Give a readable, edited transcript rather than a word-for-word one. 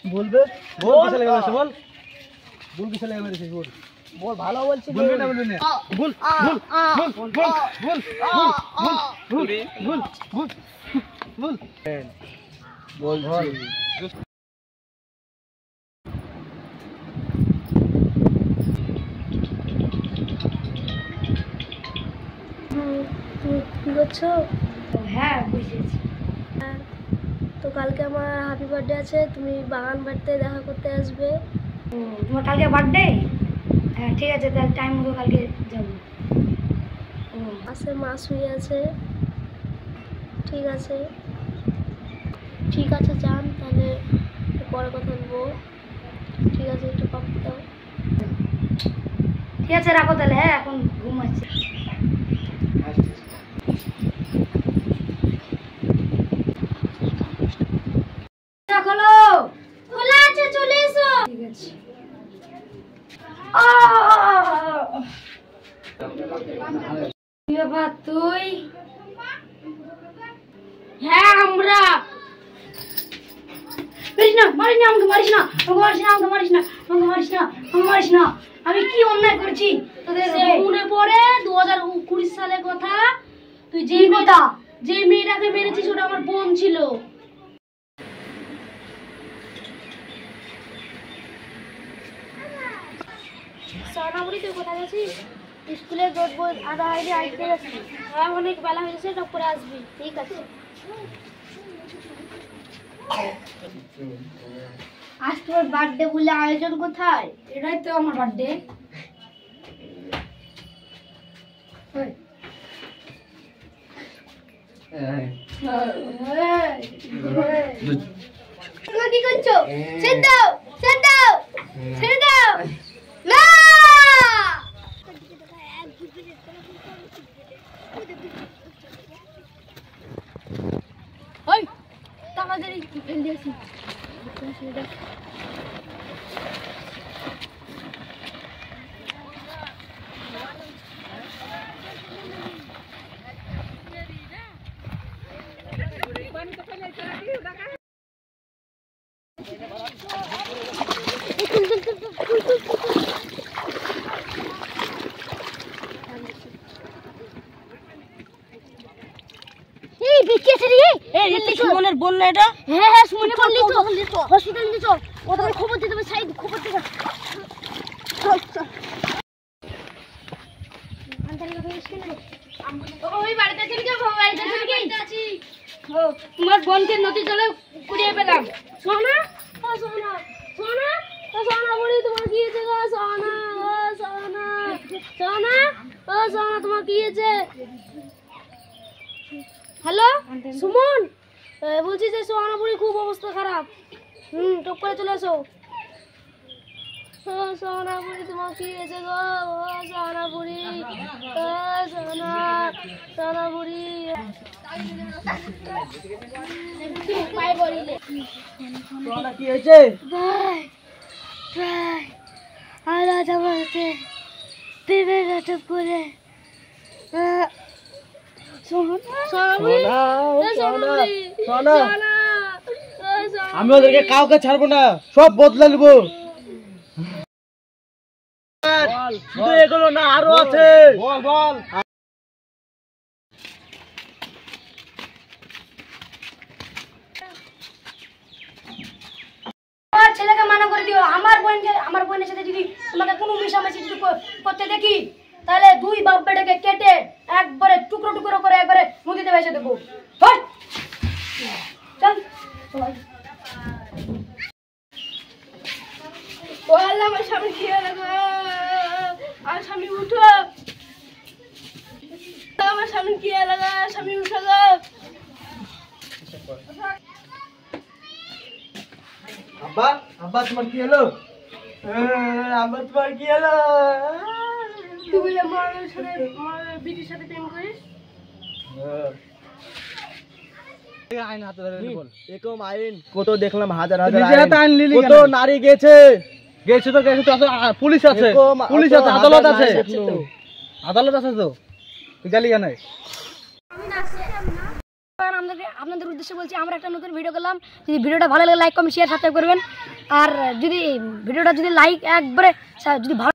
বলবে বল কিসে লেগে আছে বল বল কিসে লেগে আছে বল বল ভালো বলছি বলবি না বলবি না বল বল বল বল বল বল বল বল বল বল বল কি করছো? হ্যাঁ বুঝেছি। তো কালকে আমার হ্যাপি বার্থডে আছে, তুমি বাগান বাড়িতে দেখা করতে আসবে। তোমার কালকে বার্থডে? হ্যাঁ ঠিক আছে, তাহলে টাইম মতো কালকে যাবো। আসে মা শুয়ে আছে। ঠিক আছে ঠিক আছে যান, তাহলে পরে কথা বলবো। ঠিক আছে, একটু পাপ্পু দাও। ঠিক আছে রাখো তাহলে। হ্যাঁ এখন ঘুমাচ্ছি। খোলো। খোলা আছে, চলে এসো। ঠিক আছে। বাবা তুই? হ্যাঁ আমরা। মারিস না, মারিস না, আমাকে মারিস না, আমাকে মারিস না, আমাকে মারিস না, আমাকে মারিস না, আমাকে মারিস না। আমি কি অন্যায় করেছি তোদের? মনে পড়ে 2020 সালের কথা। তুই যে কথা যে মেয়েটাকে মেরেছিস ওটা আমার বোন ছিল। সোনামুড়ি, তুই কোথায় গেছিস? স্কুলে রোদ বই আধা আইডি আইতে গেছি। হ্যাঁ অনেক বেলা হয়ে গেছে, টপ করে আসবি। ঠিক আছে। আজ তোর বার্থডে বলে আয়োজন কোথায়? এটাই তো আমার বার্থডে। তোমরা কি করছো? ছেড়ে দাও, ছেড়ে দাও, ছেড়ে দাও। না! ওই তাড়াতাড়ি ফেল দিয়েছি। এই বিকেছে রে। এই সুমনের বোন না এটা? হ্যাঁ হ্যাঁ সুমনের বোন। লিখো হসপিটাল নিয়ে চল। ওদের খবর দিতে হবে, সাইড খবর দিতে। চল চল। ওই বাড়িতে আছি কি? বাড়িতে আছি কি? আছি। ও তোমার বোনকে নদী জলে কুড়িয়ে পেলাম। সোনা, ও সোনা, সোনা, ও সোনা বলি তোমার কি হয়েছে গো? সোনা, ও সোনা, সোনা, ও সোনা তোমার কি হয়েছে? হ্যালো সুমন, বলছি যে সোনাপুরি খুব অবস্থা খারাপ। টপ করে চলে আসো। সোনাপুরি তোমার কি হয়েছে গো? ও সোনাপুরি, ও সোনা, সোনাপুরি পায়ে পড়িলে। সোনা কি হয়েছে? ভাই ভাই আলাদ আমাকে পেবে গেছে করে। আমি ওদেরকে কাউকে ছাড়বো না, সব বদলে নেবো। শুধু এগুলো না, আরো আছে। বল বল। আমার ছেলেকে মানা করে দিও। আমার বোনের সাথে যদি তোমাকে কোনো মিশামিশি যদি করতে দেখি, তাহলে দুই বাপ বেটাকে কেটে একবারে টুকরো টুকরো করে একবারে নদীতে ভেসে দেবো। চল ও আল্লাহ, আমার স্বামী কি হলো গো? আমার স্বামী উঠো, আমার স্বামী কি হলো গো? স্বামী উঠো গো। আব্বা, আব্বা তোমার কি হলো? আব্বা তোমার কি হলো? তুই বলে আমার বিটির সাথে প্রেম করিস? আইন হাতে ধরে বল। এরকম আইন কত দেখলাম, হাজার হাজার কত নারী গেছে গেছে তো গেছে তো, পুলিশ আছে, পুলিশ আছে, আদালত আছে, আদালত আছে তো, তুই গেলি কেন? আপনাদের উদ্দেশ্যে বলছি, আমরা একটা নতুন ভিডিও করলাম। যদি ভিডিওটা ভালো লাগে লাইক কমেন্ট শেয়ার সাবস্ক্রাইব করবেন। আর যদি ভিডিওটা যদি লাইক একবারে যদি ভালো